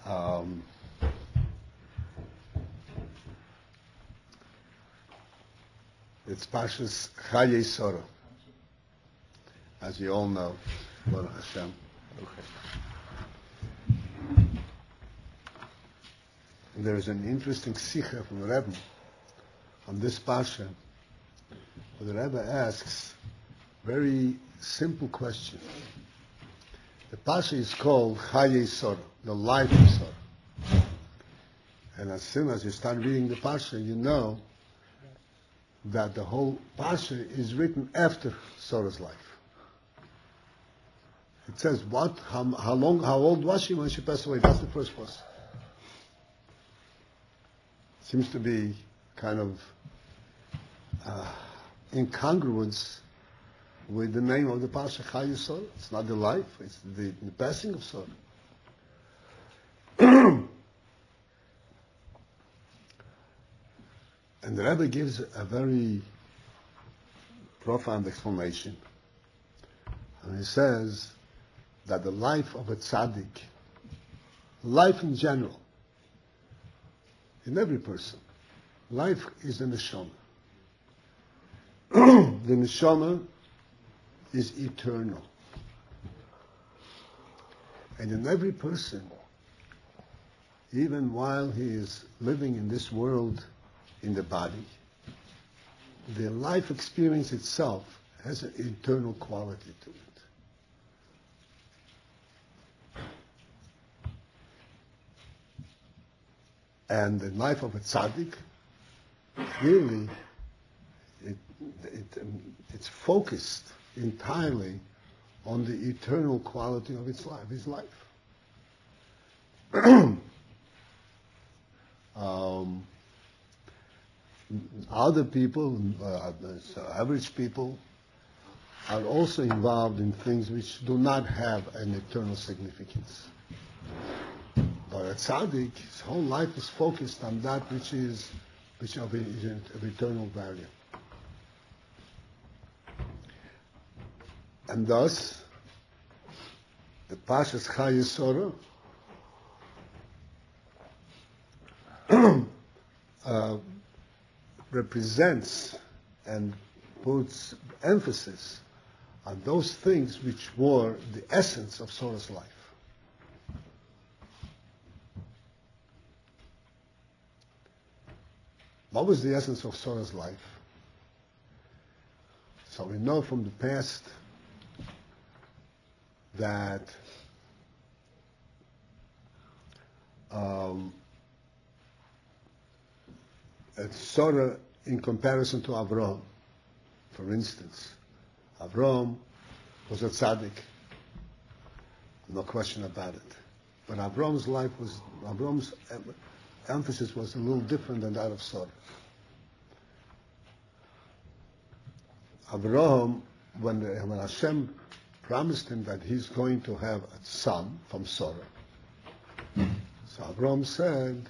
Um, it's Parshas Chayey Sorah, as you all know. Baruch Hashem. There is an interesting sikha from the Rabbi on this parsha, where the Rabbi asks a very simple question. The parsha is called Chayey Sorah, the life of Sorah. And as soon as you start reading the parsha, you know that the whole parsha is written after Sorah's life. It says how old was she when she passed away? That's the first verse. Seems to be kind of incongruence with the name of the parsha, Chayey Sorah. It's not the life; it's the passing of Sorah. And the Rabbi gives a very profound explanation, and he says that the life of a tzaddik, life in general, in every person, life is the neshama. The neshama is eternal. And in every person, even while he is living in this world, in the body, the life experience itself has an eternal quality to it. And the life of a tzaddik, really, it's focused entirely on the eternal quality of his life. Other people, average people, are also involved in things which do not have an eternal significance. But a tzaddik, his whole life is focused on that which is of eternal value. And thus, the Parshas Chayey Sorah represents and puts emphasis on those things which were the essence of Sorah's life. What was the essence of Sorah's life? So we know from the past that Sorah, in comparison to Avraham, for instance, Avraham was a tzaddik, no question about it. But Avraham's emphasis was a little different than that of Sorah. Avraham, when Hashem promised him that he's going to have a son from Sorah, so Avraham said,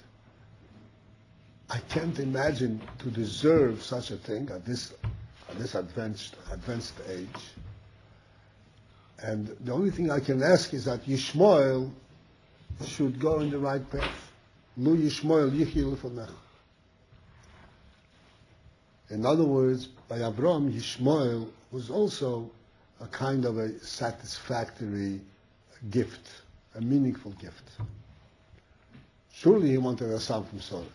I can't imagine to deserve such a thing at this advanced age. And the only thing I can ask is that Yishmael should go in the right path. Lu Yishmael yichi lefanecha. In other words, by Abraham, Yishmael was also a kind of a satisfactory gift, a meaningful gift. Surely he wanted a son from Sorah.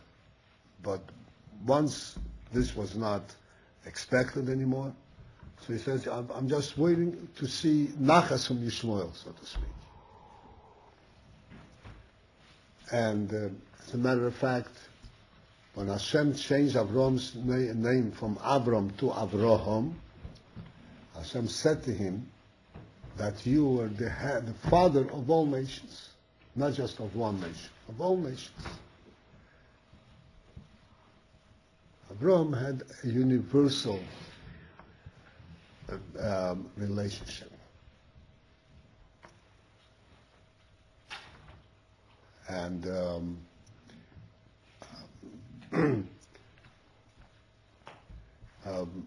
But once this was not expected anymore, so he says, I'm just waiting to see nachas from Yishmael, so to speak. And as a matter of fact, when Hashem changed Avram's name from Avram to Avraham, Hashem said to him that you are the father of all nations, not just of one nation, of all nations. Avraham had a universal relationship. And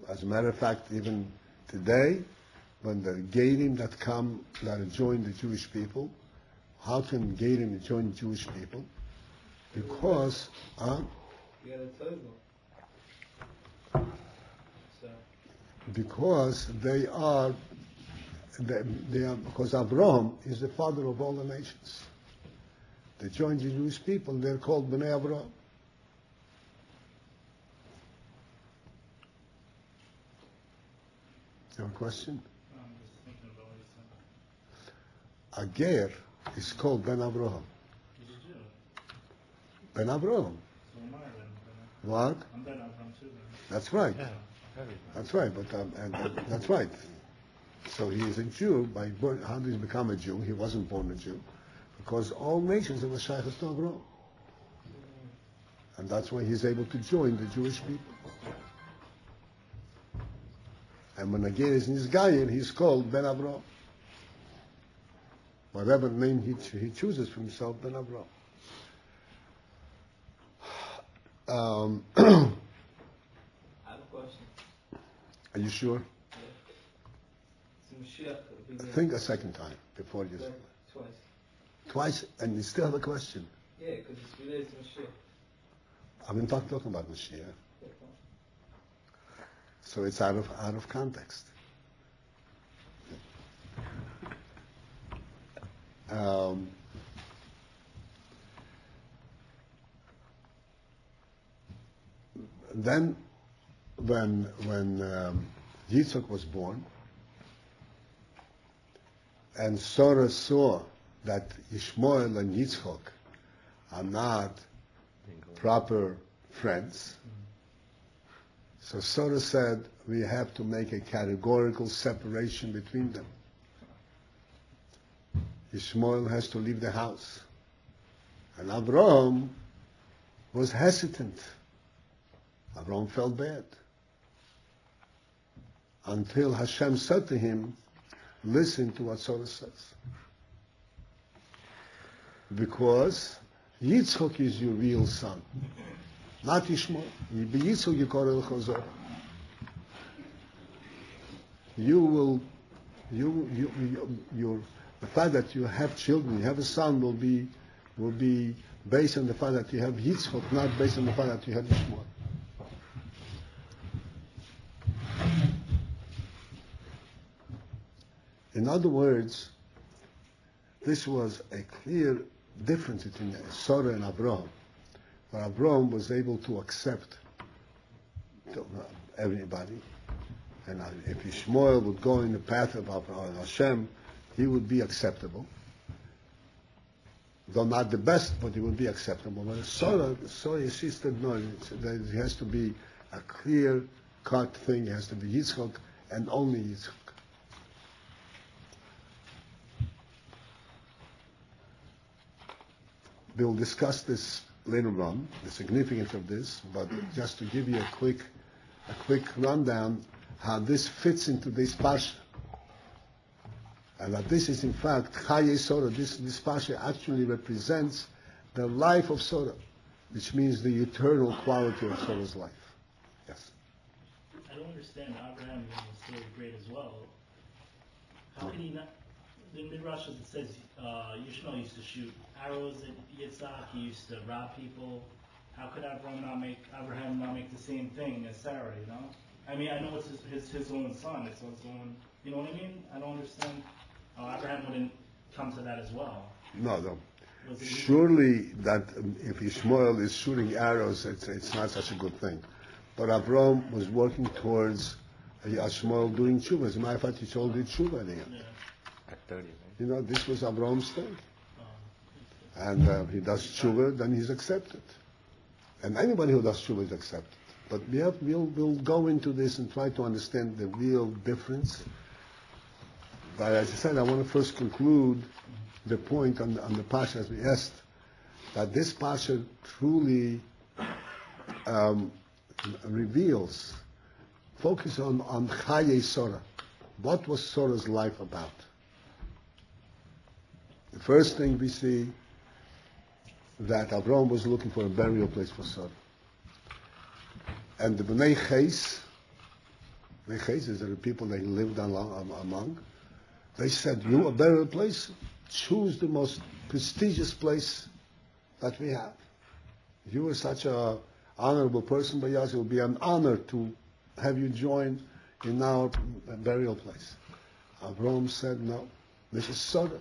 as a matter of fact, even today, when the Gerim that join the Jewish people, how can Gerim join Jewish people? Because, because they are, because Abraham is the father of all the nations. They join the Jewish people, they're called Bnei Abraham. You have a question? I'm just thinking about what you said. A ger is called Ben Abraham. He's a Jew. Ben Abraham. So am I then. What? I'm Ben Abraham too then. That's right. Yeah. That's right. But that's right. So he is a Jew. By birth, how did he become a Jew? He wasn't born a Jew, because all nations are Shaykhs to Abraham, and that's why he's able to join the Jewish people. And when a ger is Nizgayer, he's called Ben Abraham. Whatever name he chooses for himself, Ben Abraham. I have a question. Are you sure? Yeah. Think a second time before you say Twice. twice, and you still have a question. Yeah, because it's related to Mashiach. I've been talking about Mashiach, so it's out of context. Then, when Yitzchak was born, and Sorah saw that Ishmael and Yitzchak are not proper friends, so Sorah said, we have to make a categorical separation between them. Ishmael has to leave the house. And Abraham was hesitant. Abraham felt bad. Until Hashem said to him, listen to what Sorah says. Because Yitzchak is your real son, not Ishmael. Yitzchak you call it Chazor. The fact that you have children, you have a son, will be based on the fact that you have Yitzchak, not based on the fact that you have Ishmael. In other words, this was a clear difference between Sorah and Abraham, where Abraham was able to accept everybody, and if Ishmael would go in the path of Hashem, he would be acceptable. Though not the best, but he would be acceptable. But Sorah, she said, no, there has to be a clear-cut thing. It has to be Yitzchak and only Yitzchak. We'll discuss this later on, the significance of this, but just to give you a quick rundown how this fits into this parsha. And that this is in fact Chayey Sorah. This parsha actually represents the life of Sorah, which means the eternal quality of Sorah's life. Yes. I don't understand. Abraham was so great as well. How can he not? In Midrash it says Yishmael used to shoot arrows at Yitzhak. He used to rob people. How could Abraham not make the same thing as Sarah? You know. I mean, I know it's his own son. It's his own. You know what I mean? I don't understand. Abraham wouldn't come to that as well. No. Surely that if Ishmael is shooting arrows, it's not such a good thing. But Abraham was working towards Ishmael doing tshuva. As a matter of fact, he told did tshuva at the end. Yeah. At 30, right? You know, this was Abraham's thing. And he does tshuva, then he's accepted. And anybody who does tshuva is accepted. But we'll go into this and try to understand the real difference. But as I said, I want to first conclude the point on the parsha as we asked, that this parsha truly reveals, focus on Chayey Sorah. What was Sorah's life about? The first thing we see that Abraham was looking for a burial place for Sorah. And the Bnei Chayes is the people they lived among, they said, you a burial place? choose the most prestigious place that we have. If you were such a honorable person by us, it would be an honor to have you join in our burial place. Avraham said, no, this is Sorah.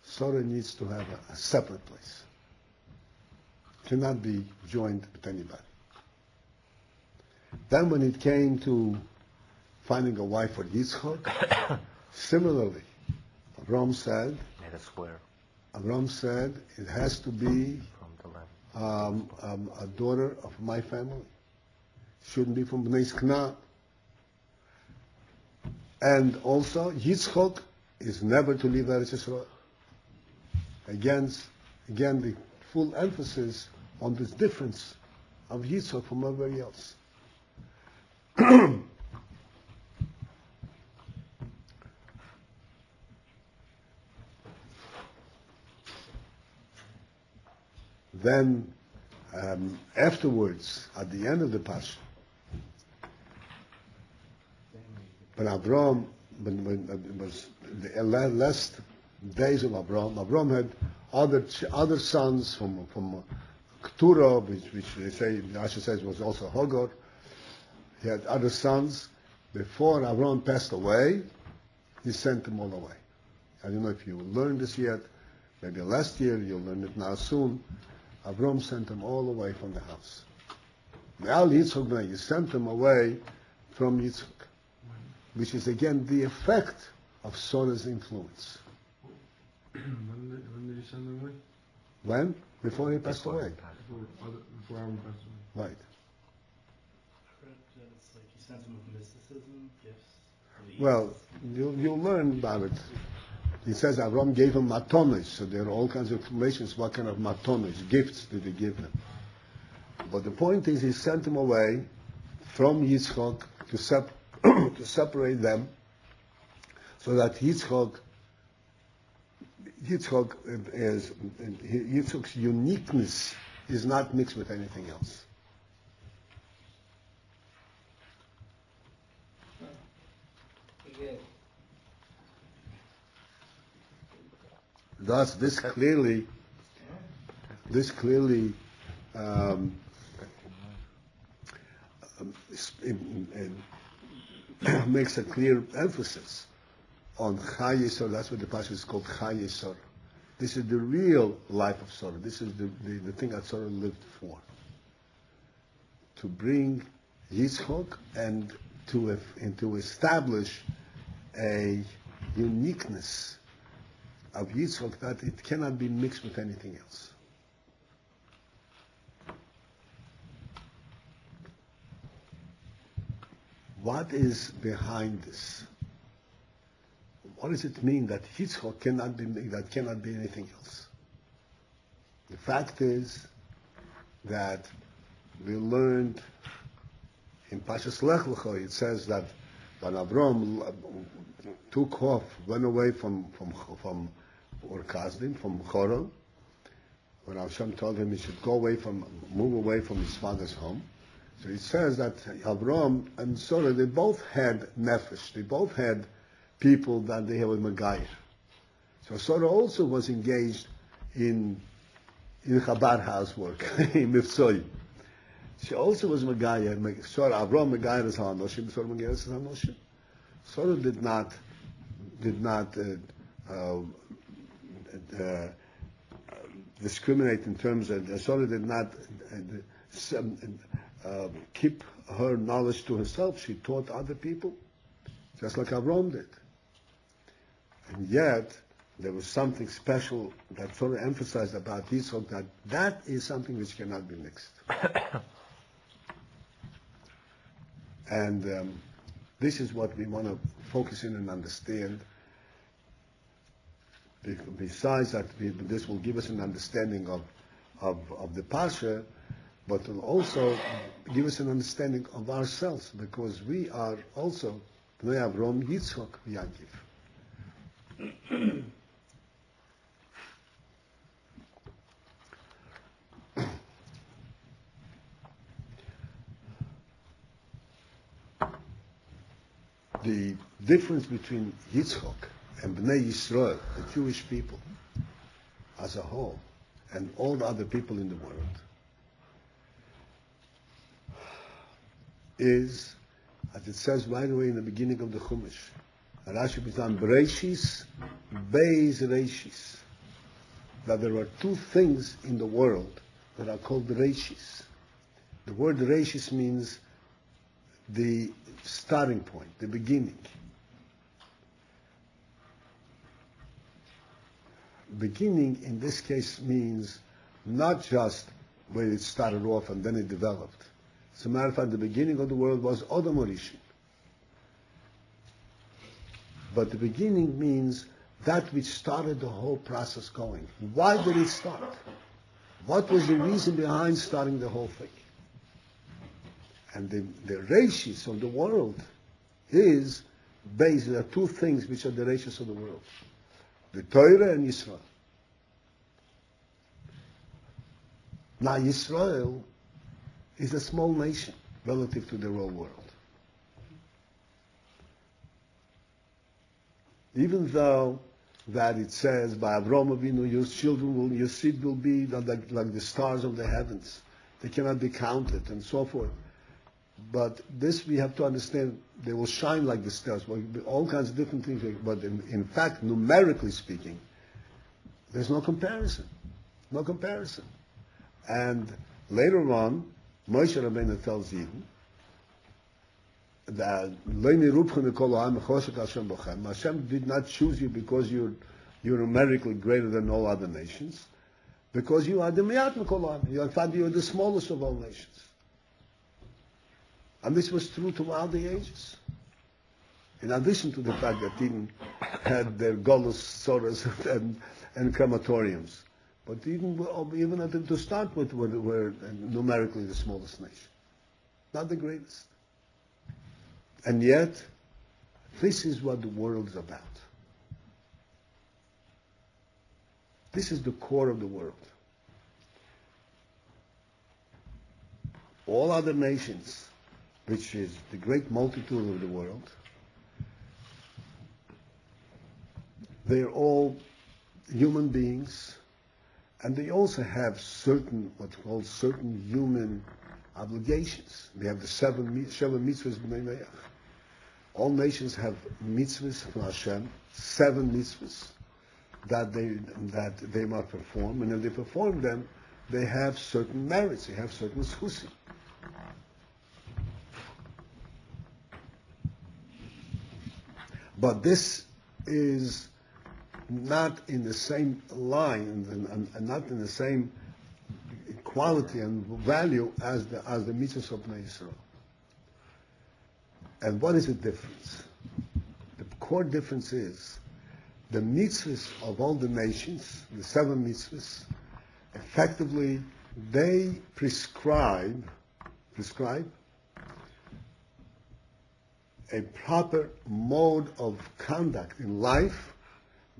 Sorah needs to have a separate place. Cannot be joined with anybody. Then when it came to finding a wife for Yitzchak, similarly, Avraham said, Made a square Avraham said, it has to be from the land. a daughter of my family. Shouldn't be from Bnei Kna'an. And also, Yitzchak is never to leave Eretz Yisrael. Again, the full emphasis on this difference of Yitzchak from everybody else. Then, afterwards, at the end of the Pasha, when Avraham, when it was the last days of Avraham had other sons from Keturah, which they say, Rashi says was also Hagar. He had other sons. Before Avraham passed away, he sent them all away. I don't know if you learned this yet. Maybe last year, you'll learn it now soon. Avraham sent them all away from the house. Now Yitzchak ben, he sent them away from Yitzchak, which is again the effect of Sorah's influence. When did you send them away? When? Before he passed away. Before Aaron passed away. Right. I heard that it's like he sent them with mysticism, gifts. Well, you'll learn about it. He says Avraham gave him matonis, so there are all kinds of explanations what kind of matonis, gifts did he give him. But the point is he sent them away from Yitzchak to separate them so that Yitzchak's uniqueness is not mixed with anything else. Again. Thus, this clearly makes a clear emphasis on Chayey Sorah. That's what the passage is called, Chayey Sorah. This is the real life of Sorah. This is the thing that Sorah lived for. To bring Yitzchak and to establish a uniqueness of Yitzchak that it cannot be mixed with anything else. What is behind this? What does it mean that Yitzchak cannot be anything else? The fact is that we learned in Pashas Lech Lecha, it says that when Avraham took off, went away from Ur Kasdim, from Choron, when Hashem told him he should move away from his father's home. So it says that Avraham and Sorah, they both had nefesh, they both had people that they have a Megayir. So Sorah also was engaged in Chabad housework, in Mifsoy. She also was Megayir. Sorah, Avraham Megayir is Hanoshim, Sorah Megayir is Hanoshim. Sorah did not discriminate in terms of, Sorah did not keep her knowledge to herself. She taught other people, just like Avraham did. And yet, there was something special that Sorah emphasized about Yitzchak, that is something which cannot be mixed. And this is what we want to focus in and understand. Besides that, this will give us an understanding of the Pasha, but it will also give us an understanding of ourselves, because we are also Bnei Avram, Yitzchak, Yaakov. The difference between Yitzchak and Bnei Yisrael, the Jewish people, as a whole, and all the other people in the world, is, as it says right away in the beginning of the Chumash, Rashi B'Zan Bereishis, Beis Reishis, that there are two things in the world that are called Reishis. The word Reishis means the starting point, the beginning. Beginning in this case means not just where it started off and then it developed. As a matter of fact, the beginning of the world was Odom Orishin. But the beginning means that which started the whole process going. Why did it start? What was the reason behind starting the whole thing? And the rashis of the world is based, there are two things which are the rashis of the world. The Torah and Yisrael. Now Yisrael is a small nation relative to the whole world. Even though that it says by Avraham Avinu, your seed will be like the stars of the heavens. They cannot be counted and so forth. But this we have to understand, they will shine like the stars, all kinds of different things. But in fact, numerically speaking, there's no comparison. No comparison. And later on, Moshe Rabbeinu tells you that Hashem did not choose you because you're numerically greater than all other nations, because you are the Miyat Mekolam. In fact, you are the smallest of all nations. And this was true throughout the ages. In addition to the fact that Eden had their Golus, Soras, and crematoriums. But even at them to start with were numerically the smallest nation. Not the greatest. And yet, this is what the world is about. This is the core of the world. All other nations, which is the great multitude of the world, they're all human beings, and they also have certain, what's called certain human obligations. They have the seven mitzvahs b'nei Noach. All nations have mitzvahs from Hashem, 7 mitzvahs that they must perform, and if they perform them, they have certain merits, they have certain schusim. But this is not in the same line and not in the same quality and value as the mitzvahs of Bnei Yisrael. And what is the difference? The core difference is the mitzvahs of all the nations, the 7 mitzvahs, effectively they prescribe a proper mode of conduct in life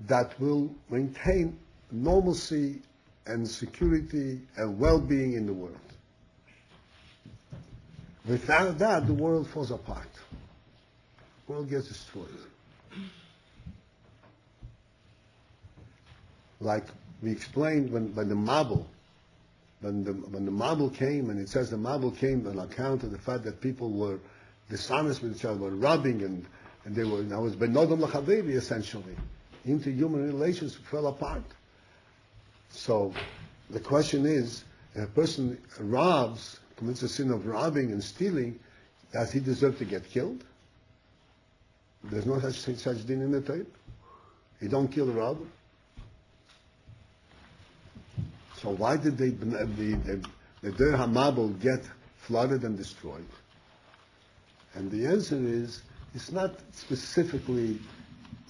that will maintain normalcy and security and well-being in the world. Without that, the world falls apart. The world gets destroyed. Like we explained when the Mabul, when the Mabul came, and it says the Mabul came on account of the fact that people were dishonest with each other, were robbing, and they were, that was benodam l'chavevi essentially. Interhuman relations fell apart. So the question is, if a person robs, commits a sin of robbing and stealing, does he deserve to get killed? There's no such thing in the Torah. You don't kill a robber. So why did the Der HaMabul get flooded and destroyed? And the answer is, it's not specifically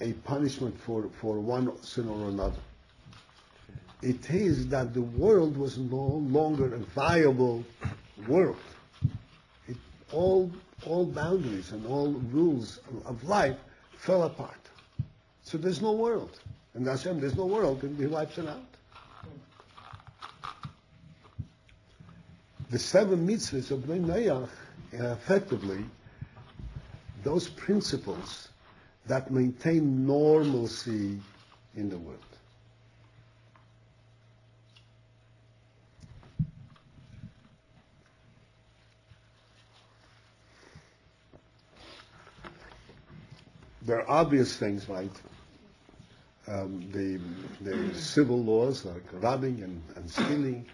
a punishment for one sin or another. It is that the world was no longer a viable world. All boundaries and all rules of life fell apart. So there's no world. And Hashem, there's no world, and He wipes it out. The 7 mitzvahs of Bnei Noach, effectively, those principles that maintain normalcy in the world. There are obvious things like the civil laws like robbing and stealing,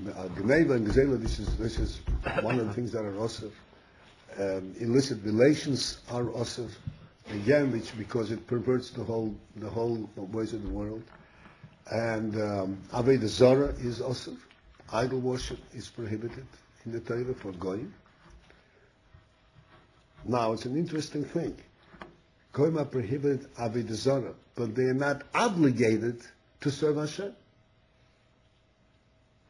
gneva and gzela. This is one of the things that are osir. Illicit relations are osir, again, because it perverts the whole ways of the world. And Avodah Zorah is osir. Idol worship is prohibited in the Torah for goyim. Now, it's an interesting thing. Goyim are prohibited Avodah Zorah, but they are not obligated to serve Hashem.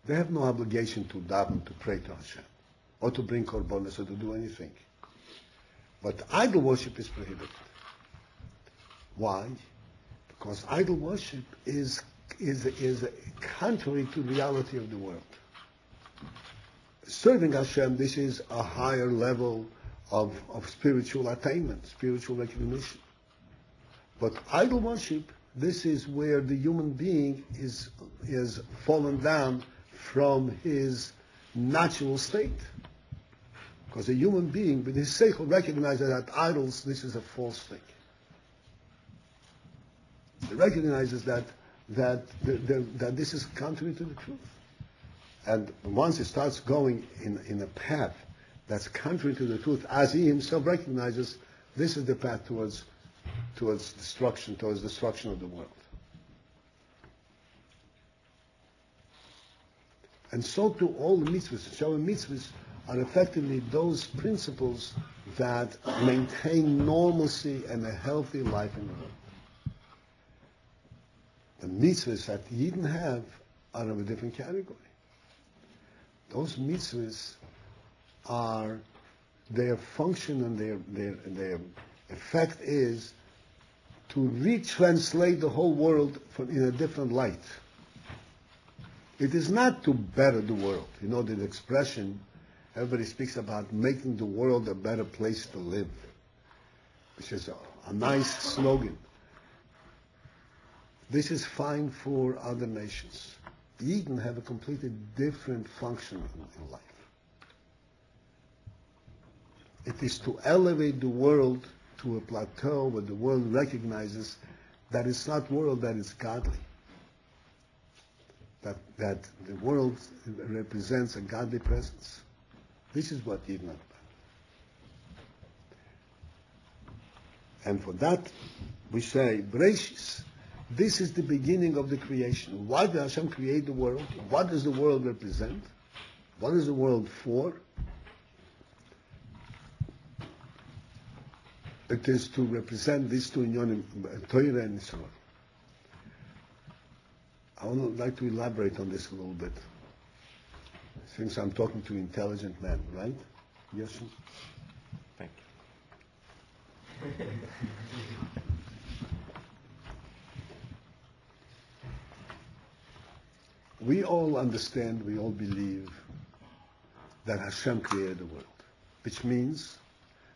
They have no obligation to daven, to pray to Hashem, or to bring korbanos, or to do anything. But idol worship is prohibited. Why? Because idol worship is contrary to the reality of the world. Serving Hashem, this is a higher level of spiritual attainment, spiritual recognition. But idol worship, this is where the human being is fallen down from his natural state. Because a human being, with his seichel, recognizes that idols, this is a false thing. He recognizes that this is contrary to the truth. And once he starts going in a path that's contrary to the truth, as he himself recognizes, this is the path towards destruction of the world. And so too all the mitzvahs. Showing mitzvahs are effectively those principles that maintain normalcy and a healthy life in the world. The mitzvahs that Yidden have are of a different category. Those mitzvahs are, their function and their effect is to retranslate the whole world in a different light. It is not to better the world. You know the expression, everybody speaks about making the world a better place to live, which is a nice slogan. This is fine for other nations. Yidden have a completely different function in life. It is to elevate the world to a plateau where the world recognizes that it's not world, that it's godly. That the world represents a godly presence. This is what Yidden are about. And for that, we say, Bereshis, this is the beginning of the creation. Why did Hashem create the world? What does the world represent? What is the world for? It is to represent these two inyonim, Torah and Israel. I would like to elaborate on this a little bit, since I'm talking to intelligent men, right? Yes? Thank you. We all understand, we all believe that Hashem created the world, which means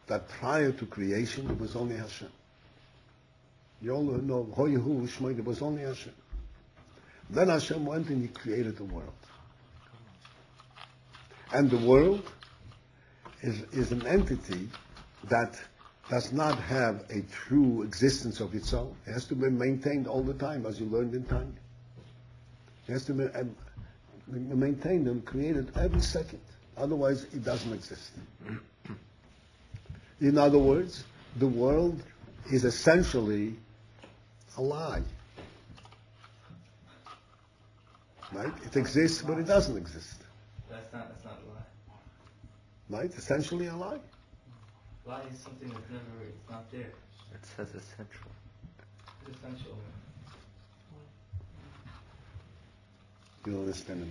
that prior to creation, there was only Hashem. You all know, Hoyehu Shmoi, there was only Hashem. Then Hashem went and He created the world. And the world is an entity that does not have a true existence of its own. It has to be maintained all the time, as you learned in time. It has to be maintained and created every second. Otherwise, it doesn't exist. In other words, the world is essentially a lie. Right? It exists, but it doesn't exist. That's not a lie. Right? Essentially a lie. Lie is something that's never, it's not there. It says essential. It's essential. You'll understand in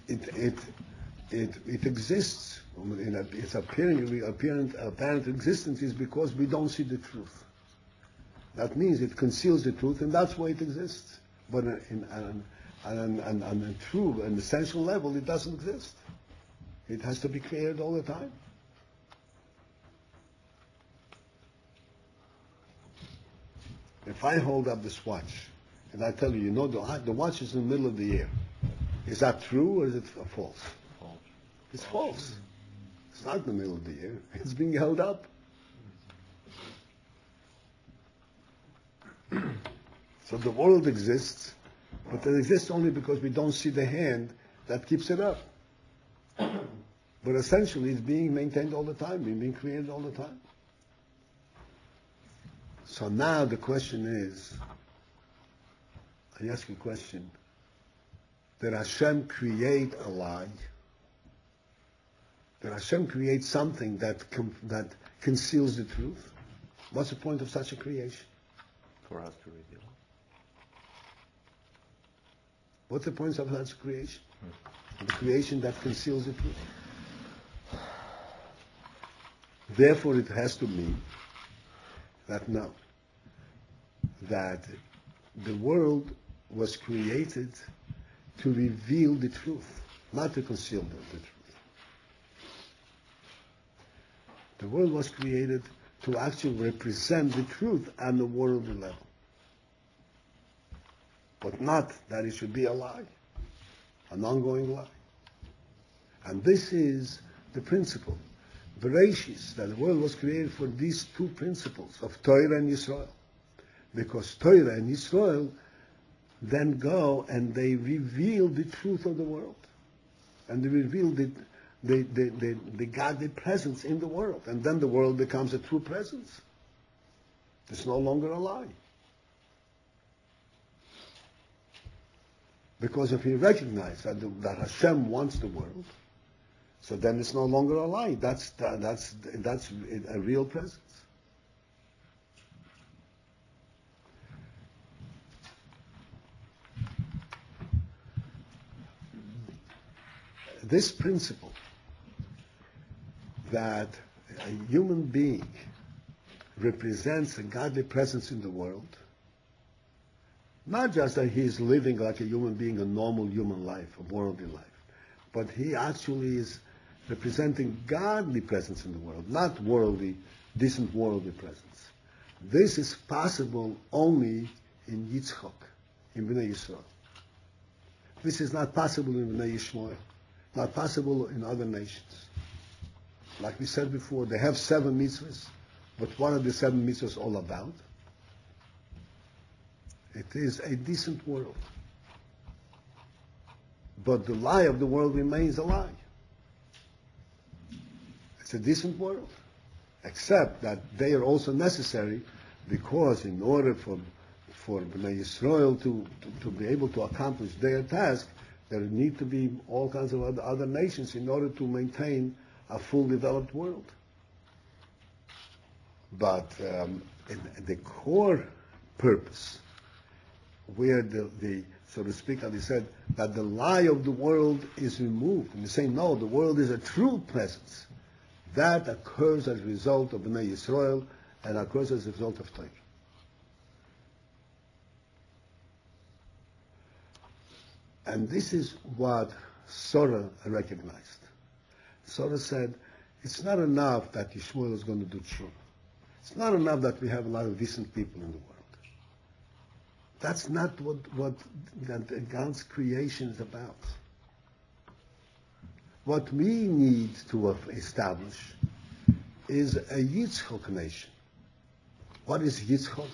a minute. It exists. Its apparent existence is because we don't see the truth. That means it conceals the truth, and that's why it exists. But on a true and essential level, it doesn't exist. It has to be created all the time. If I hold up this watch and I tell you, you know, the watch is in the middle of the air, is that true or is it false? False. It's false. It's not in the middle of the air. It's being held up. So the world exists, but it exists only because we don't see the hand that keeps it up. But essentially, it's being maintained all the time, being created all the time. So now the question is, I ask you a question, did Hashem create a lie? Did Hashem create something that conceals the truth? What's the point of such a creation? For us to reveal. What's the point of such a creation? The creation that conceals the truth. Therefore, it has to mean that no, that the world was created to reveal the truth, not to conceal the truth. The world was created to actually represent the truth on the worldly level. But not that it should be a lie, an ongoing lie. And this is the principle. Bereshis, that the world was created for these two principles of Torah and Yisrael. Because Torah and Yisrael then go and they reveal the truth of the world. And they reveal the godly presence in the world. And then the world becomes a true presence. It's no longer a lie. Because if we recognize that Hashem wants the world, so then it's no longer a lie. That's a real presence. This principle that a human being represents a godly presence in the world, not just that he is living like a human being, a normal human life, a worldly life, but he actually is representing godly presence in the world, not worldly, decent worldly presence. This is possible only in Yitzchak, in Bnei Yisrael. This is not possible in Bnei Yishmael, not possible in other nations. Like we said before, they have 7 mitzvahs, but what are the 7 mitzvahs all about? It is a decent world. But the lie of the world remains a lie. It's a decent world. Except that they are also necessary because in order for Bnei Yisrael to be able to accomplish their task, there need to be all kinds of other nations in order to maintain a full developed world. But in the core purpose, where the so to speak, as he said, that the lie of the world is removed. And they say, no, the world is a true presence. That occurs as a result of Bnei Yisrael and occurs as a result of Torah. And this is what Sorah recognized. Sorah said, it's not enough that Yishmael is going to do tshuva. It's not enough that we have a lot of decent people in the world. That's not what God's creation is about. What we need to establish is a Yitzchak nation. What is Yitzchak?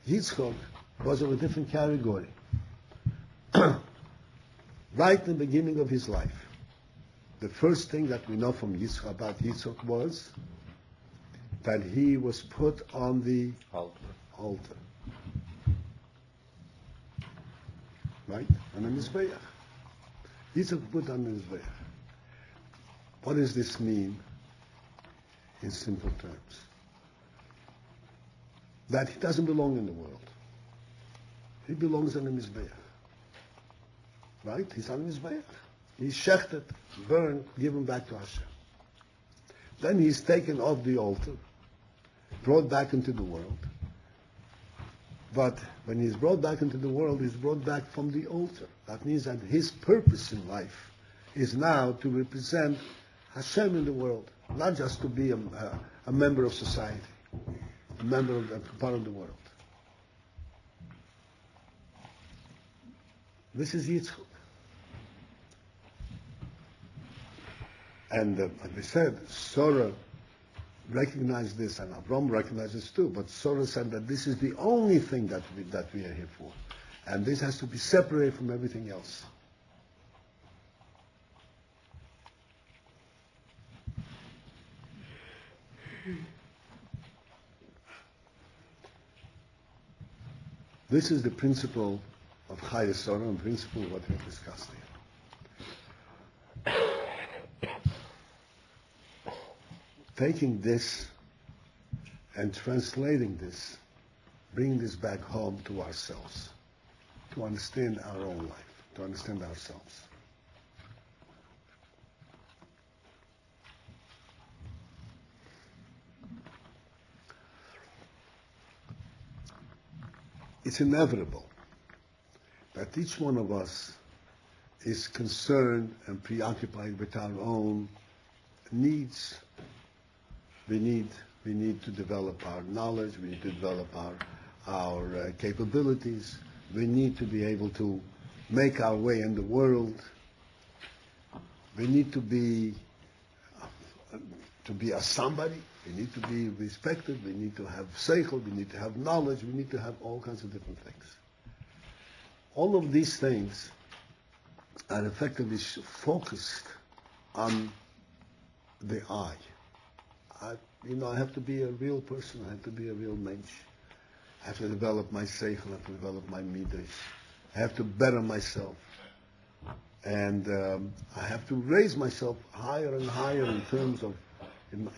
Yitzchak was of a different category. Right in the beginning of his life, the first thing that we know from Yitzchak about Yitzchak was that he was put on the altar. Right? On the Mizbeach. Yitzchak put on the Mizbeach. What does this mean in simple terms? That he doesn't belong in the world. He belongs on the Mizbeach. Right? He's on the Mizbeach. He's shechted, burned, given back to Hashem. Then he's taken off the altar, brought back into the world. But when he's brought back into the world, he's brought back from the altar. That means that his purpose in life is now to represent Hashem in the world, not just to be a member of society, a member of a part of the world. This is Yitzchak. And as we said, Sorah recognized this, and Avram recognized this too, but Sorah said that this is the only thing that we are here for. And this has to be separated from everything else. This is the principle of Chayey Sorah, and principle of what we have discussed here. Taking this and translating this, bringing this back home to ourselves, to understand our own life, to understand ourselves. It's inevitable that each one of us is concerned and preoccupied with our own needs. We need to develop our knowledge. We need to develop our capabilities. We need to be able to make our way in the world. We need to be a somebody. We need to be respected. We need to have seichel. We need to have knowledge. We need to have all kinds of different things. All of these things are effectively focused on the I. I have to be a real person. I have to be a real mensch. I have to develop my seichel. I have to develop my midas. I have to better myself. And I have to raise myself higher and higher in terms of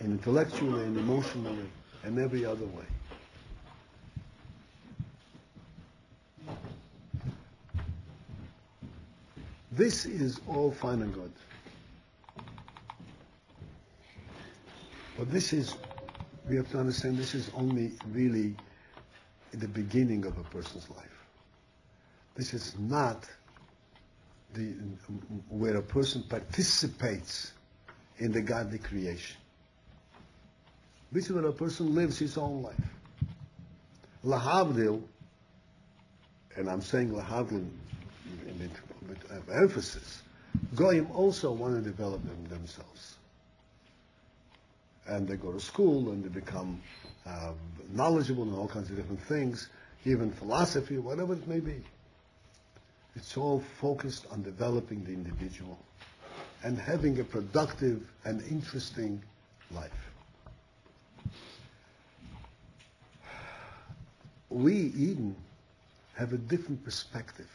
intellectually and emotionally and every other way. This is all fine and good. But we have to understand, this is only really the beginning of a person's life. This is not where a person participates in the godly creation. This is where a person lives his own life. Lahavdil, and I'm saying lahavdil with emphasis, Goyim also want to develop themselves. And they go to school and they become knowledgeable in all kinds of different things, even philosophy, whatever it may be. It's all focused on developing the individual and having a productive and interesting life. We, Eden, have a different perspective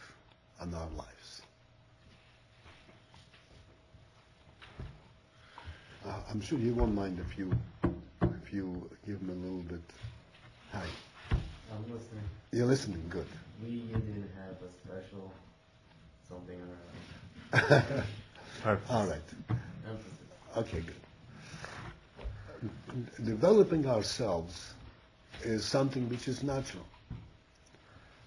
on our lives. I'm sure you won't mind if you give him a little bit. Hi. I'm listening. You're listening, good. We didn't have a special something around. All right. Emphasis. Okay, good. Developing ourselves is something which is natural.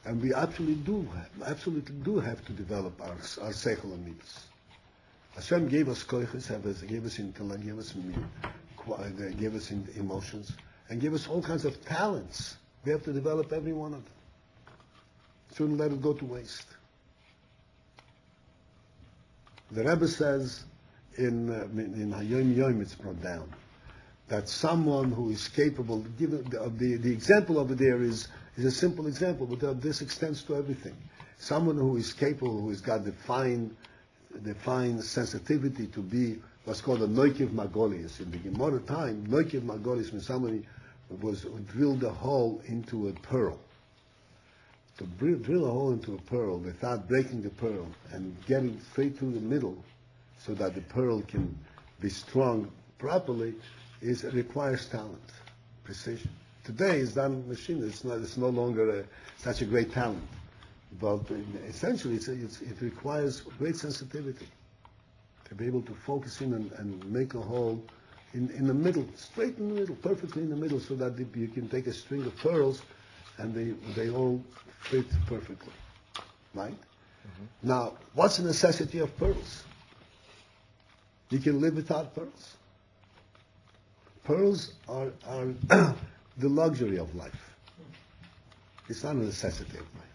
And we absolutely do have to develop our seichel and midas. Hashem gave us koiches, gave us intellect, gave us emotions, and gave us all kinds of talents. We have to develop every one of them. Shouldn't let it go to waste. The Rebbe says in Hayom Yom, it's brought down, that someone who is capable, the example over there is a simple example, but this extends to everything. Someone who is capable, who has got the fine sensitivity to be what's called a noikiv magolius. In the Gemara time, noikiv magolius means somebody drilled a hole into a pearl. To drill a hole into a pearl without breaking the pearl and getting straight through the middle so that the pearl can be strung properly it requires talent, precision. Today it's done with machine. It's no longer such a great talent. But essentially, it requires great sensitivity to be able to focus in and make a hole in the middle, straight in the middle, perfectly in the middle, so that you can take a string of pearls and they all fit perfectly. Right? Mm-hmm. Now, what's the necessity of pearls? You can live without pearls. Pearls are the luxury of life. It's not a necessity of life.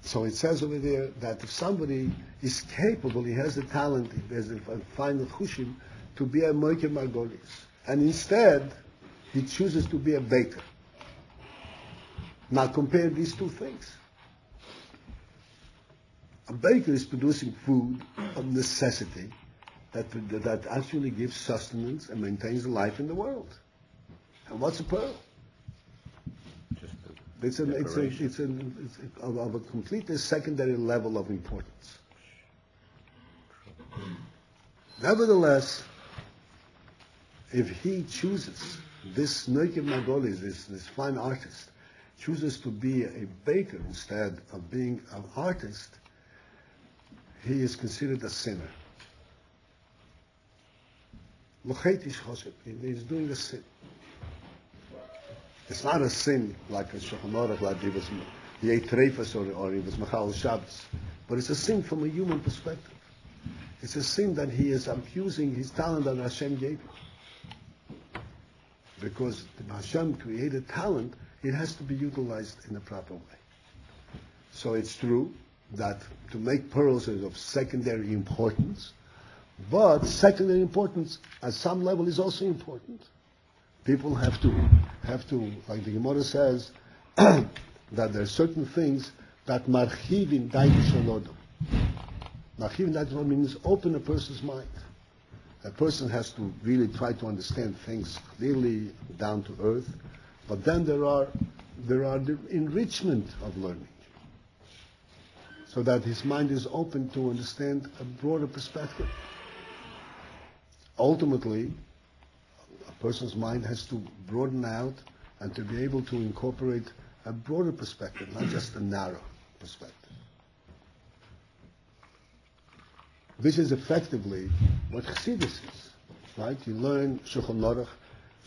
So it says over there that if somebody is capable, he has the talent, he has the final chushim to be a moiker margolis, and instead he chooses to be a baker. Now compare these two things. A baker is producing food of necessity that actually gives sustenance and maintains the life in the world. And what's a pearl? It's of a completely secondary level of importance. Nevertheless, if he chooses, this Noikim Margolis, this fine artist, chooses to be a baker instead of being an artist, he is considered a sinner. He's doing a sin. It's not a sin like a Shulchan Aruch, like he ate treifas or he was Machal Shabbos, but it's a sin from a human perspective. It's a sin that he is abusing his talent that Hashem gave him. Because Hashem created talent, it has to be utilized in a proper way. So it's true that to make pearls is of secondary importance, but secondary importance at some level is also important. People have to, like the Gemara says, that there are certain things that marchivin daidish olodom. Marchivin daidish olodom means open a person's mind. A person has to really try to understand things clearly, down to earth, but then there are the enrichment of learning, so that his mind is open to understand a broader perspective. Ultimately, a person's mind has to broaden out and to be able to incorporate a broader perspective, not just a narrow perspective. This is effectively what Chassidus is, right? You learn Shulchan Aruch.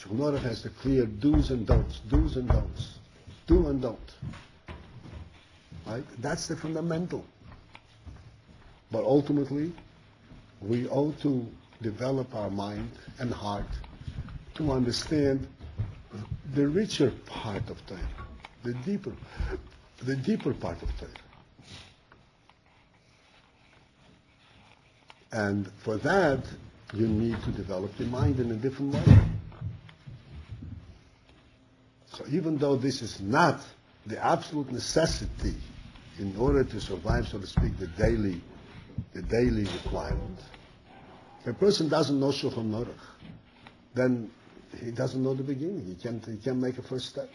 Shulchan Aruch has the clear do's and don'ts, do's and don'ts, do and don't. Right? That's the fundamental. But ultimately, we owe to develop our mind and heart to understand the richer part of Torah, the deeper part of Torah. And for that, you need to develop the mind in a different way. So even though this is not the absolute necessity in order to survive, so to speak, the daily requirement, if a person doesn't know Shulchan Aruch, then he doesn't know the beginning. He can't make a first step.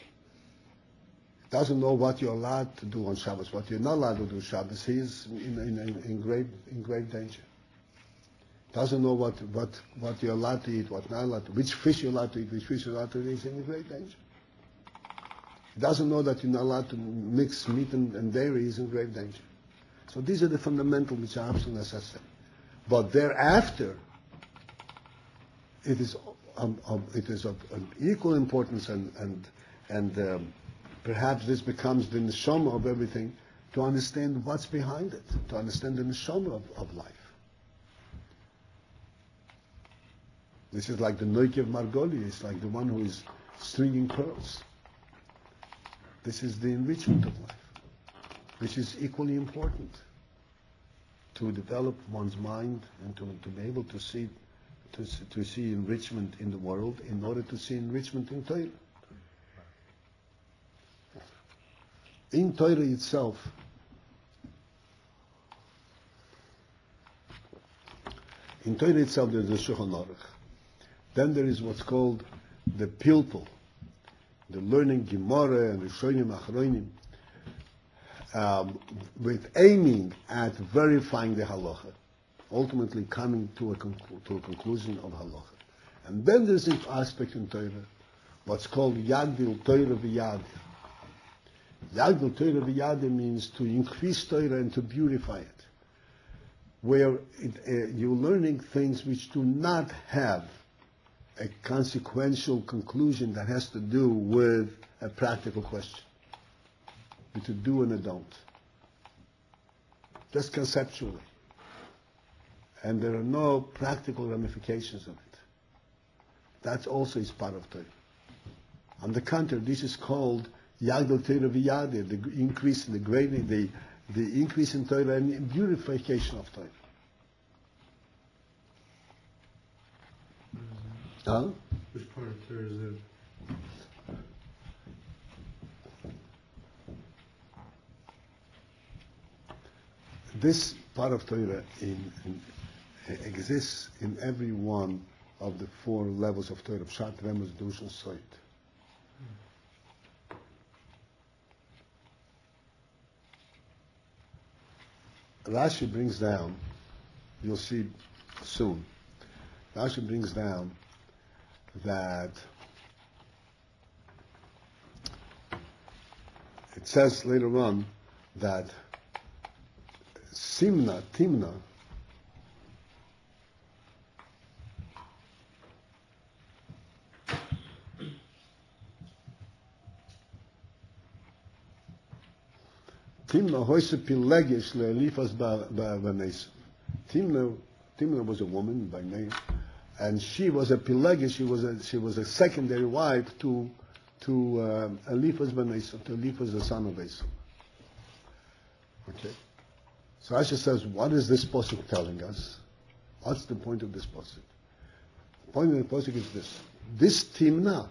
He doesn't know what you're allowed to do on Shabbos, what you're not allowed to do on Shabbos. He is in grave danger. Doesn't know what you're allowed to eat, what not allowed to, which fish you're allowed to eat, which fish you're allowed to eat. He's in great danger. He doesn't know that you're not allowed to mix meat and dairy. He's in grave danger. So these are the fundamentals which are absolutely necessary. But thereafter, it is of equal importance, and perhaps this becomes the neshama of everything, to understand what's behind it, to understand the neshama of life. This is like the Noikev Margoli, it's like the one who is stringing pearls. This is the enrichment of life, which is equally important to develop one's mind and to be able to see enrichment in the world in order to see enrichment in Torah. In Torah itself, there's the Shulchan Aruch. Then there is what's called the Paltiel, the learning Gemara and Rishonim Achronim, with aiming at verifying the halacha, ultimately coming to a conclusion of halacha. And then there's an aspect in Torah, what's called Yagdil Torah v'Yadir. Yagdil Torah v'Yadir means to increase Torah and to beautify it, where you're learning things which do not have a consequential conclusion that has to do with a practical question. It's a do and a don't. Just conceptually. and there are no practical ramifications of it. That also is part of Torah. On the contrary, this is called Yagdol Torah v'Yadir, the increase in the grading, the increase in Torah and purification of Torah. Huh? Which part of Torah is it? This part of Torah exists in every one of the 4 levels of Torah, Pshat, Remez, Dush, and Soit. Rashi brings down, you'll see soon, Rashi brings down that it says later on that Timna, hoise pilegish le'elifas ba'nesim. Timna was a woman by name, and she was a pilegish. She was a secondary wife to Eliphaz ba'nesim, to Eliphaz the son of Esau. Okay. So Rashi says, what is this pasuk telling us? What's the point of this pasuk? The point of the pasuk is this: this Timna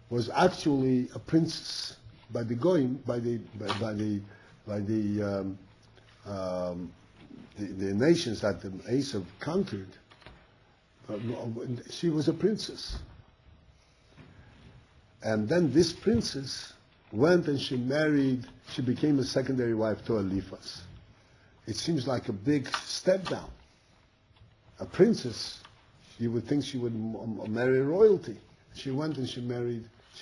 was actually a princess by the goyim, by the nations that the Esau conquered. She was a princess, and then this princess went and she married. She became a secondary wife to Eliphaz. It seems like a big step down. A princess, you would think she would marry royalty. She went and she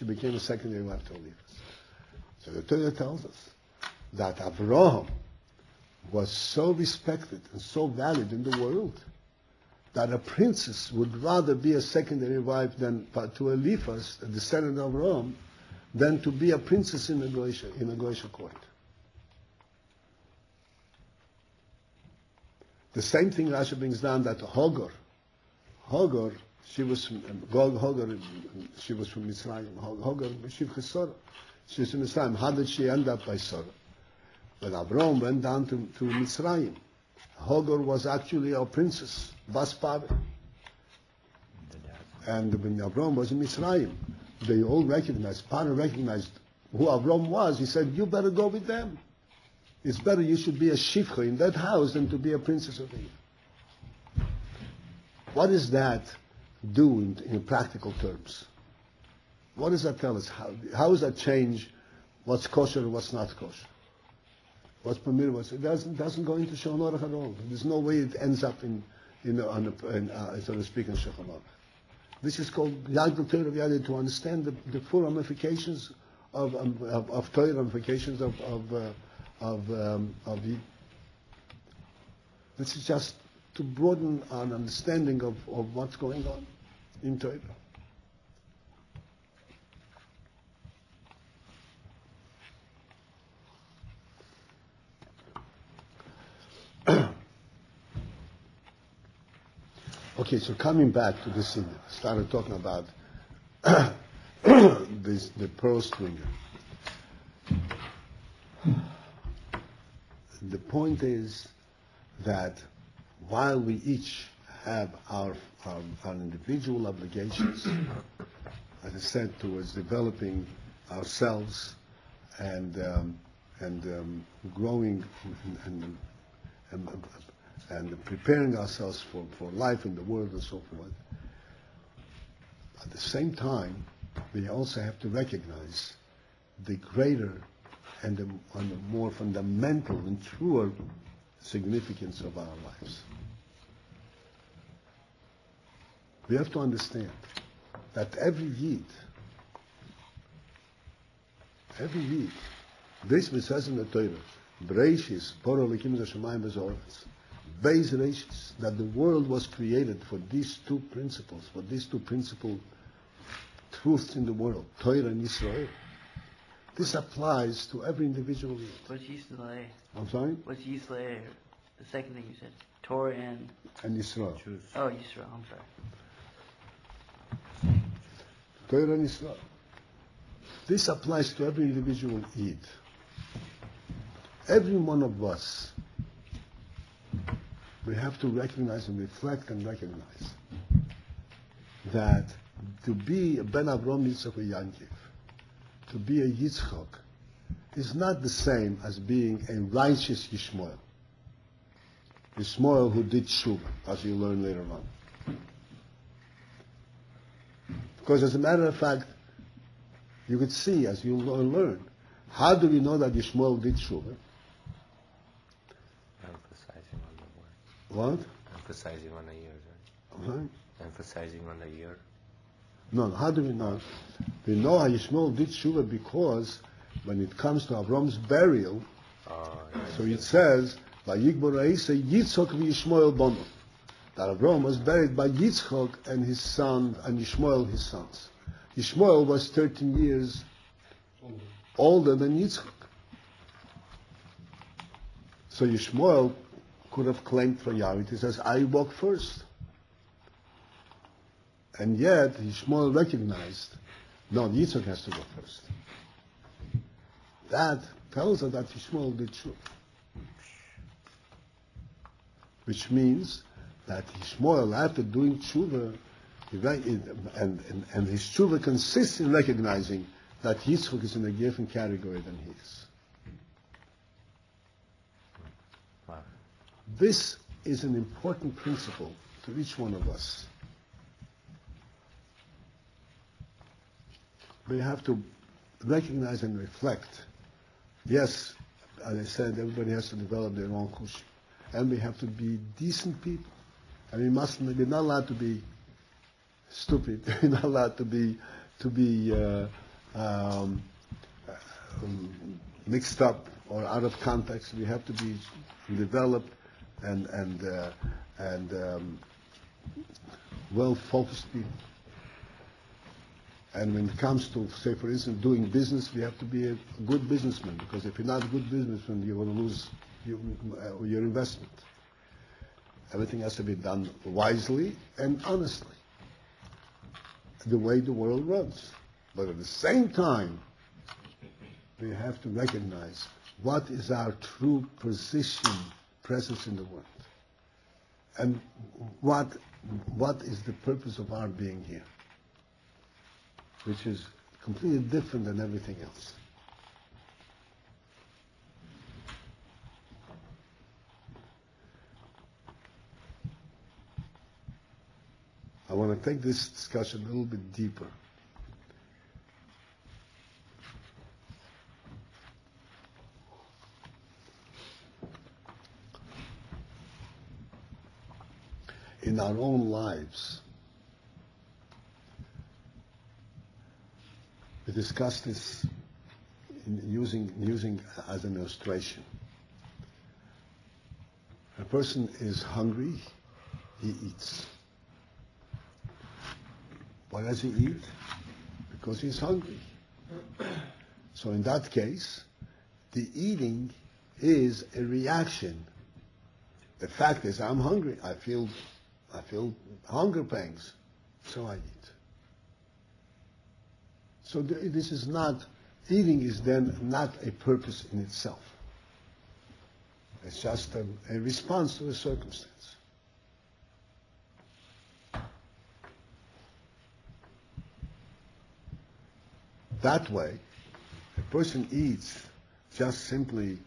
became a secondary wife to Eliphaz. So the Torah tells us that Abraham was so respected and so valued in the world that a princess would rather be a secondary wife to Eliphaz, a descendant of Abraham, than to be a princess in a Goyish court. The same thing Rashi brings down that Hagar, she was from Mitzrayim. Hagar, Shivcha Sorah. She was from Mitzrayim. How did she end up by Sorah? When Abraham went down to Mitzrayim, Hagar was actually a princess, Bas Pave. And when Abraham was in Mitzrayim, they all recognized, Paro recognized who Abraham was. He said, you better go with them. It's better you should be a shivcha in that house than to be a princess of Eve. What does that do in practical terms? What does that tell us? How does that change what's kosher and what's not kosher? What's permitted? It doesn't go into Shulchan Aruch at all. There's no way it ends up so to speak, in Shulchan Aruch. This is called Yagdol Torah v'Yadir, to understand the full ramifications of Torah, ramifications of this is just to broaden our understanding of what's going on in Torah. Okay, so coming back to this thing, I started talking about the pearl stringer. The point is that while we each have our individual obligations, as I said, towards developing ourselves and growing and preparing ourselves for life in the world and so forth, at the same time, we also have to recognize the greater and the more fundamental and truer significance of our lives. We have to understand that every Yid, this says in the Torah, Bereishis, Boro Elokim Hashemayim v'Zoretz, Beis Reishis, that the world was created for these two principles, for these two principal truths in the world, Torah and Israel. This applies to every individual Yid. What's Yisrael? I'm sorry? What's Yisrael? The second thing you said. Torah and Yisrael. oh, Yisrael. I'm sorry. Torah and Yisrael. This applies to every individual Eid. Every one of us, we have to recognize and reflect and recognize that to be a Ben Avram Yitzchak or Yankiv, to be a Yitzchak, is not the same as being a righteous Yishmael. Yishmael who did Shuvah, as you learn later on. Because as a matter of fact, you could see, as you learn, how do we know that Yishmael did Shuvah? Emphasizing on the What? word. Emphasizing on the year, right? Right? Emphasizing on the year. No, how do we know? We know how Yishmael did Shuvah because when it comes to Avram's burial, so it says, Vayikbor Ha'isa Yitzchak v'Yishmael Bono. That Avram was buried by Yitzchak and his son, and Yishmael his sons. Yishmael was 13 years older than Yitzchak. So Yishmael could have claimed priority. He says, I walk first. And yet, Yishmael recognized, no, Yitzchak has to go first. That tells us that Yishmael did Shuvah. Which means that Yishmael, after doing Shuvah, and his Shuvah consists in recognizing that Yitzchak is in a different category than he is. Wow. This is an important principle to each one of us. We have to recognize and reflect. Yes, as I said, everybody has to develop their own kush. And we have to be decent people. And we're not allowed to be stupid. We're not allowed to be mixed up or out of context. We have to be developed and well-focused people. And when it comes to, say, for instance, doing business, we have to be a good businessman, because if you're not a good businessman, you're going to lose your investment. Everything has to be done wisely and honestly, the way the world runs. But at the same time, we have to recognize what is our true presence in the world, and what is the purpose of our being here, which is completely different than everything else. I want to take this discussion a little bit deeper. In our own lives, we discussed this using as an illustration. A person is hungry, he eats. Why does he eat? Because he's hungry. So in that case, the eating is a reaction. The fact is, I'm hungry. I feel hunger pangs, so I eat. So this is not, eating is then not a purpose in itself. It's just a response to a circumstance. That way, a person eats just simply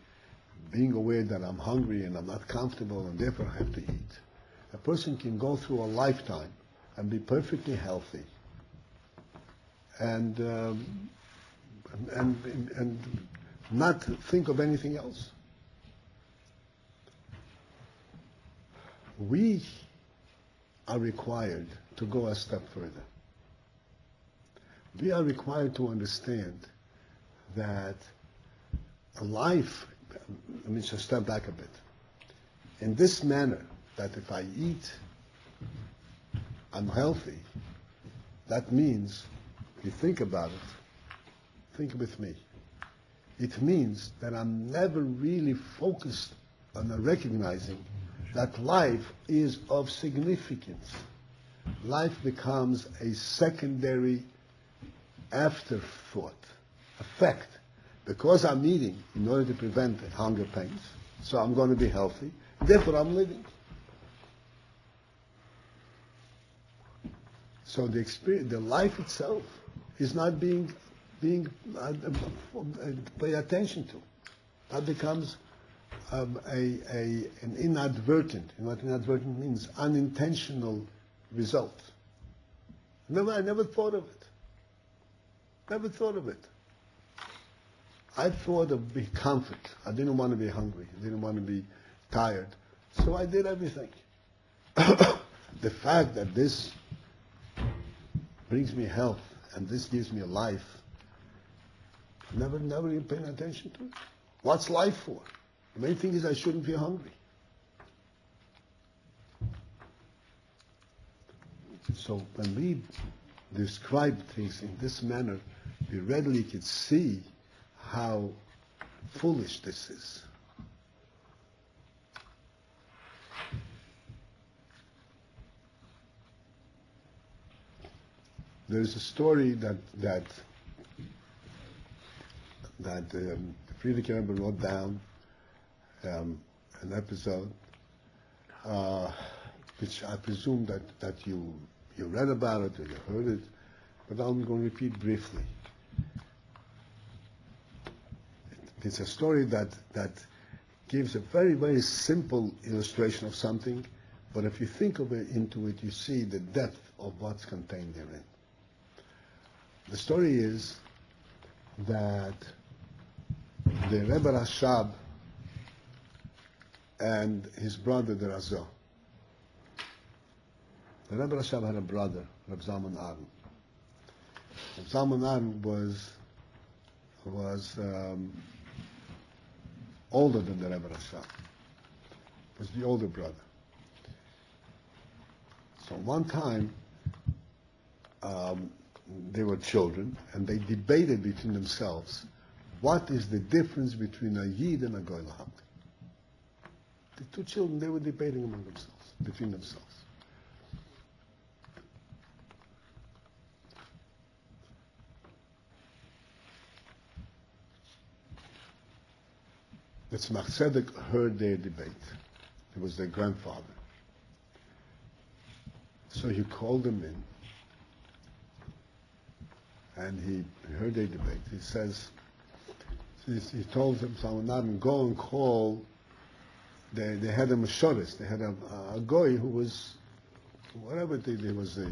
being aware that I'm hungry and I'm not comfortable and therefore I have to eat. A person can go through a lifetime and be perfectly healthy and not think of anything else. We are required to go a step further. We are required to understand that a life, let me just step back a bit, in this manner, that if I eat, I'm healthy, that means, if you think about it, think with me, it means that I'm never really focused on recognizing that life is of significance. Life becomes a secondary afterthought, effect. Because I'm eating in order to prevent hunger pains, so I'm going to be healthy, therefore I'm living. So the experience, the life itself is not being pay attention to. That becomes an inadvertent, and what inadvertent means, unintentional result. I never thought of it. Never thought of it. I thought of comfort. I didn't want to be hungry. I didn't want to be tired. So I did everything. The fact that this brings me health and this gives me a life, never even paying attention to it. What's life for? The main thing is I shouldn't be hungry. So when we describe things in this manner, we readily can see how foolish this is. There is a story that Friedrich Rebbe wrote down, an episode, which I presume that you read about it or you heard it, but I'm going to repeat briefly. It's a story that gives a very, very simple illustration of something, but if you think of it into it, you see the depth of what's contained therein. The story is that the Rebbe Rashab and his brother, the Razah. The Rebbe Rashab had a brother, Reb Zalman Aron. Reb Zalman Aron was older than the Rebbe Rashab. Was the older brother. So one time, they were children, and they debated between themselves, what is the difference between a Yid and a Goy Lahak? The two children, they were debating among themselves, between themselves. The Tzemach Tzedek heard their debate. It was their grandfather. So he called them in, and he heard their debate. He says, he told them, go and call. They had a Meshoris, they had a goy who was, whatever there was a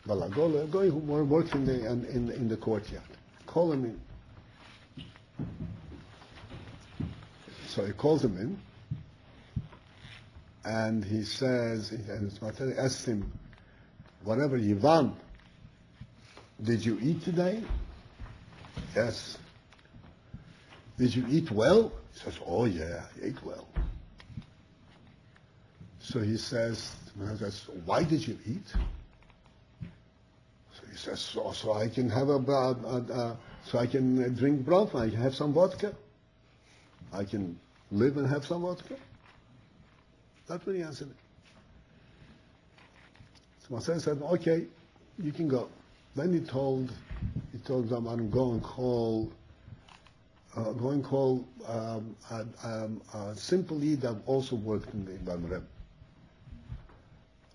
Balagol, a goy who worked in the courtyard. Call him in. So he calls him in, and he says, and Tzemach asks him, whatever Yivan, did you eat today? Yes. Did you eat well? He says, oh yeah, I ate well. So he says, why did you eat? So he says, so I can have so I can drink broth, I can have some vodka. I can live and have some vodka. That's what he answered. So Tzemach said, okay, you can go. Then he told them, go and call a simple Yid that also worked in the Ibn Reb.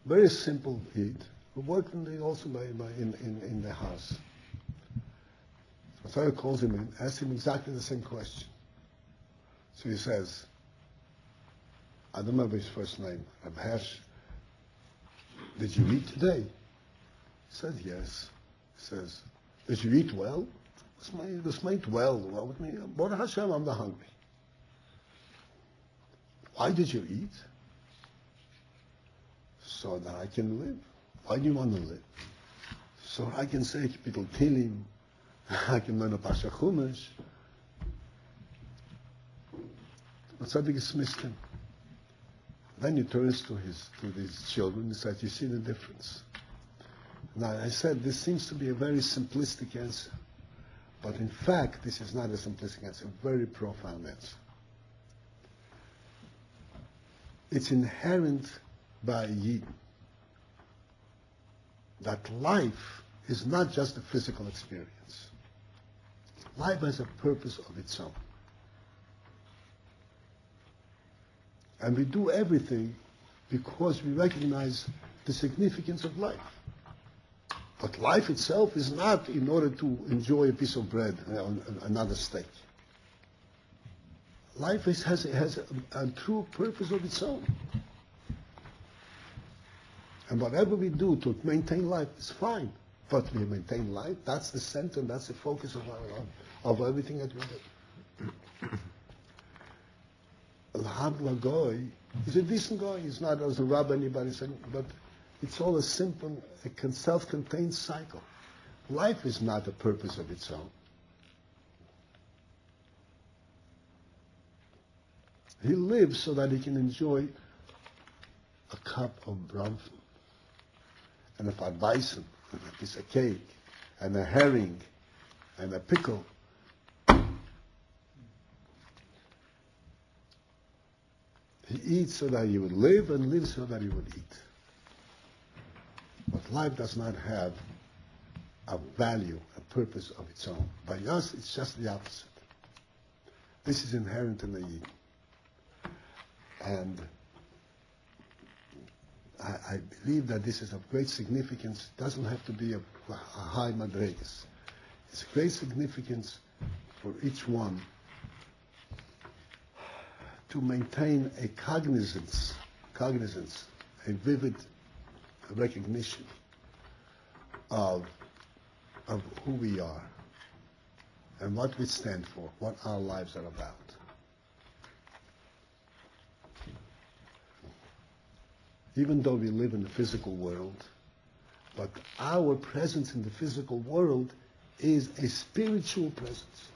Very simple Yid who worked in the house. So Tzemach calls him in, asks him exactly the same question. So he says, I don't remember his first name, Reb Hersh, did you eat today? He said, yes. He says, did you eat well? This made well with me. Baruch Hashem, I'm not hungry. Why did you eat? So that I can live. Why do you want to live? So I can say Kapitel Tilim, I can learn a Pasha Chumash. But Tzaddik dismissed him. Then he turns to his children and says, you see the difference? Now I said, this seems to be a very simplistic answer. But in fact, this is not a simplistic answer, a very profound answer. it's inherent by Yidden that life is not just a physical experience. Life has a purpose of its own. And we do everything because we recognize the significance of life. But life itself is not in order to enjoy a piece of bread on another steak. Life has a true purpose of its own. And whatever we do to maintain life is fine. But we maintain life, that's the center, that's the focus of everything that we do. L'Habla Goy is a decent guy. He's not as a Rabbi anybody said, but it's all a simple, self-contained cycle. Life is not a purpose of its own. He lives so that he can enjoy a cup of brown food, and a fat bison, and a piece of cake, and a herring, and a pickle. He eats so that he would live, and lives so that he would eat. But life does not have a value, a purpose of its own. By us, it's just the opposite. This is inherent in the Yid. And I believe that this is of great significance. It doesn't have to be a high madregas. It's great significance for each one to maintain a cognizance, a vivid recognition of who we are and what we stand for, what our lives are about. Even though we live in the physical world, but our presence in the physical world is a spiritual presence.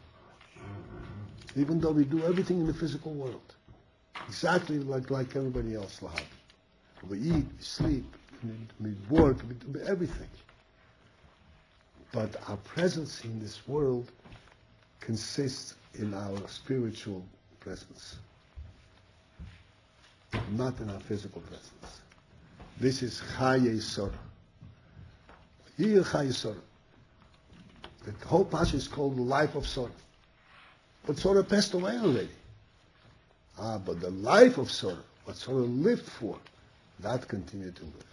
Even though we do everything in the physical world, exactly like everybody else. We eat, we sleep, we work, we do everything. But our presence in this world consists in our spiritual presence, not in our physical presence. This is Chayey Sorah. Here, Chayey Sorah. The whole passage is called the life of Sorah. But Sorah passed away already. But the life of Sorah, what Sorah lived for, that continued to live.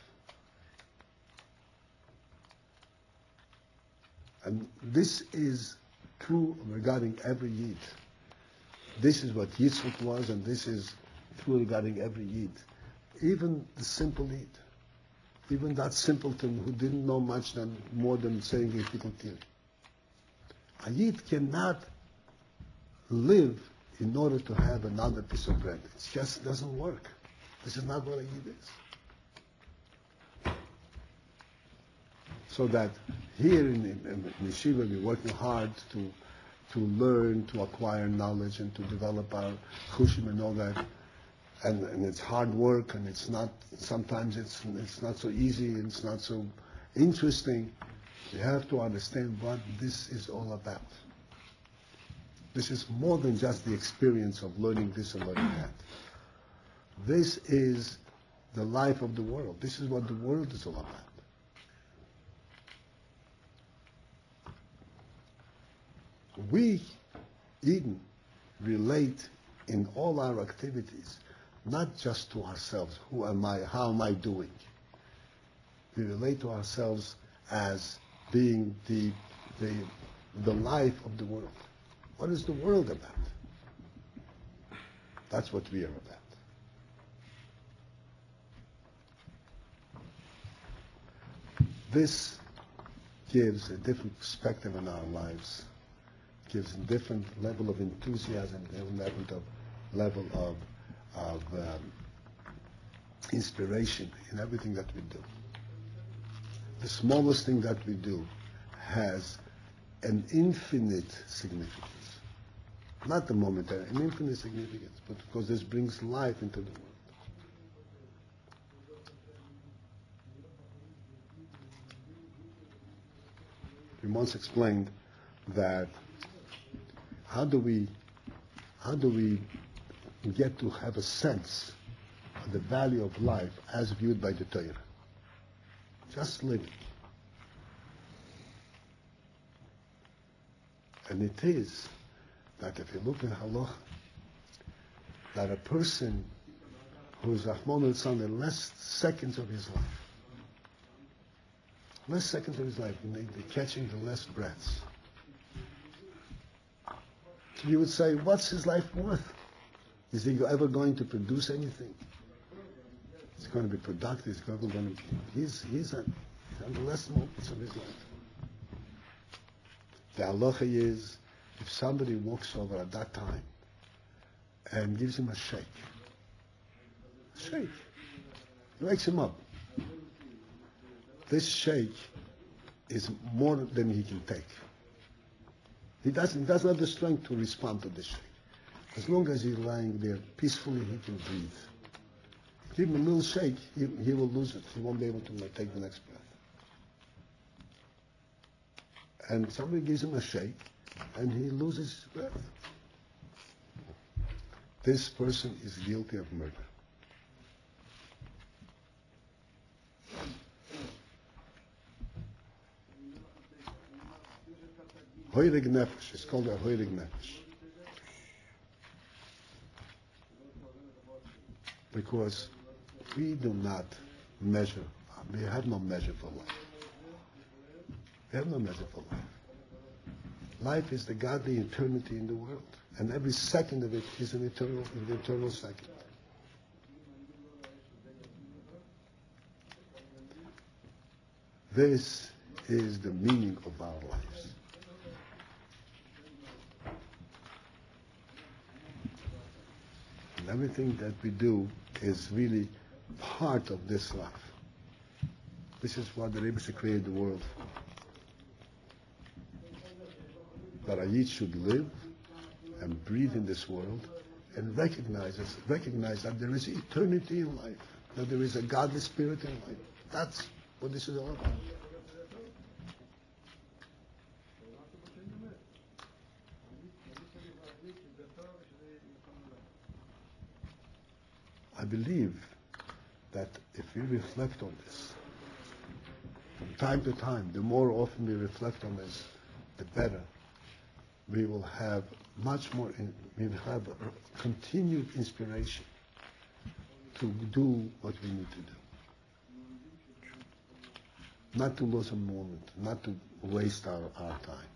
And this is true regarding every Yid. This is what Yitzchak was, and this is true regarding every Yid. Even the simple Yid. Even that simpleton who didn't know much more than saying a Pickle Kiri. A Yid cannot live in order to have another piece of bread. It just doesn't work. This is not what a Yid is. So that here in Yeshiva we're working hard to learn, to acquire knowledge, and to develop our chushim and all that. And it's hard work, and it's not. Sometimes it's not so easy, and it's not so interesting. You have to understand what this is all about. This is more than just the experience of learning this and learning that. This is the life of the world. This is what the world is all about. We, Eden, relate in all our activities, not just to ourselves. Who am I? How am I doing? We relate to ourselves as being the life of the world. What is the world about? That's what we are about. This gives a different perspective in our lives, gives a different level of enthusiasm, a level of inspiration in everything that we do. The smallest thing that we do has an infinite significance. Not the momentary, an infinite significance, but because this brings life into the world. We once explained that how do we get to have a sense, the value of life as viewed by the Torah. Just living. And it is that if you look at halacha, that a person who is Rahman al-San the last seconds of his life, they're catching the last breaths. You would say, what's his life worth? Is he ever going to produce anything? He's going to be productive. He's on the last moments of his life. The halacha is, if somebody walks over at that time and gives him a shake, he wakes him up. This shake is more than he can take. He doesn't have the strength to respond to this shake. As long as he's lying there peacefully, he can breathe. Give him a little shake, he will lose it. He won't be able to take the next breath. And somebody gives him a shake, and he loses his breath. This person is guilty of murder. Hoirig nefesh. It's called a hoirig nefesh. Because we do not measure, we have no measure for life. We have no measure for life. Life is the godly eternity in the world. And every second of it is an eternal second. This is the meaning of our lives. And everything that we do is really part of this life. This is what the Rabbi created the world for. That a Yid should live and breathe in this world and recognize that there is eternity in life, that there is a godly spirit in life. That's what this is all about. I believe that if we reflect on this, from time to time, the more often we reflect on this, the better. We will have much more, we'll have a continued inspiration to do what we need to do. Not to lose a moment, not to waste our time.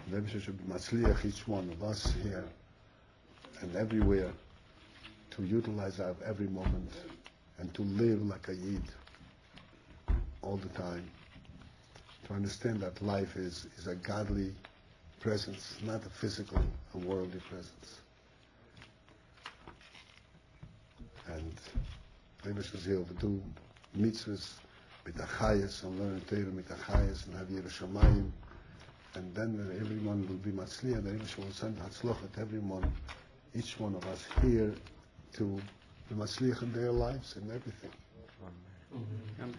Maybe should be matzliach, each one of us here and everywhere, to utilize our every moment and to live like a Yid all the time. To understand that life is a godly presence, not a physical and worldly presence. And Rebbe was here to do mitzvahs with achayas and learn Torah with achayas and have Yirah Shamayim. And then everyone will be matzliach, the Rebbe will send hatzlochet everyone, each one of us here, to be matzliach in their lives and everything. Amen.